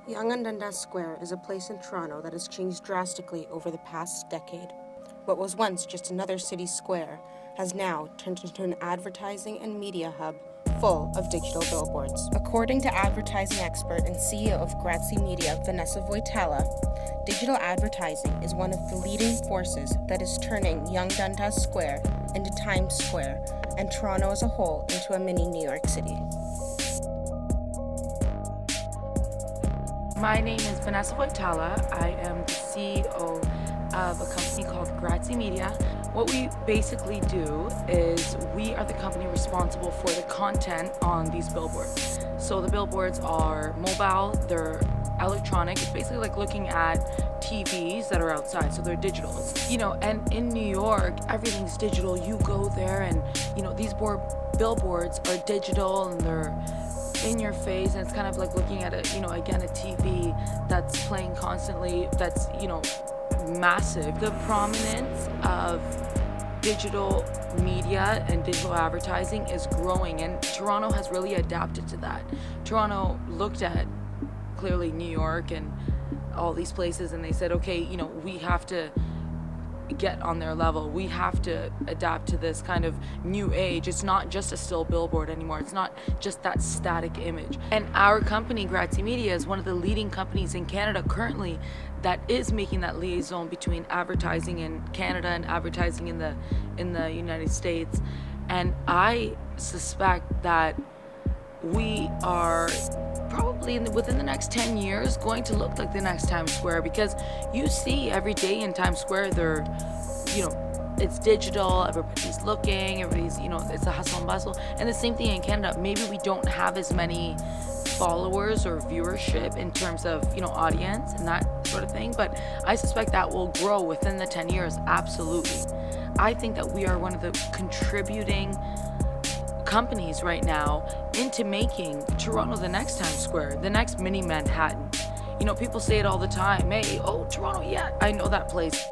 Yonge and Dundas Square is a place in Toronto that has changed drastically over the past decade. What was once just another city square has now turned into an advertising and media hub full of digital billboards. According to advertising expert and CEO of Grazie Media, Vanessa Voitella, digital advertising is one of the leading forces that is turning Yonge Dundas Square into Times Square and Toronto as a whole into a mini New York City. My name is Vanessa Voitella. I am the CEO of a company called Grazie Media. What we basically do is we are the company responsible for the content on these billboards. So the billboards are mobile, they're electronic. It's basically like looking at TVs that are outside, so they're digital. And in New York, everything's digital. You go there and, these billboards are digital and they're in your face, and it's kind of like looking at a TV that's playing constantly, that's massive. The prominence of digital media and digital advertising is growing, and Toronto has really adapted to that. Toronto looked at clearly New York and all these places, and they said, okay, we have to get on their level. We have to adapt to this kind of new age. It's not just a still billboard anymore. It's not just that static image. And our company, Grazie Media, is one of the leading companies in Canada currently that is making that liaison between advertising in Canada and advertising in the United States. And I suspect that we are probably within the next 10 years going to look like the next Times Square, because you see every day in Times Square it's digital, everybody's looking, everybody's it's a hustle and bustle. And the same thing in Canada. Maybe we don't have as many followers or viewership in terms of audience and that sort of thing, but I suspect that will grow within the 10 years. Absolutely. I think that we are one of the contributing companies right now into making Toronto the next Times Square, the next mini Manhattan. People say it all the time. Hey, Toronto, yeah, I know that place.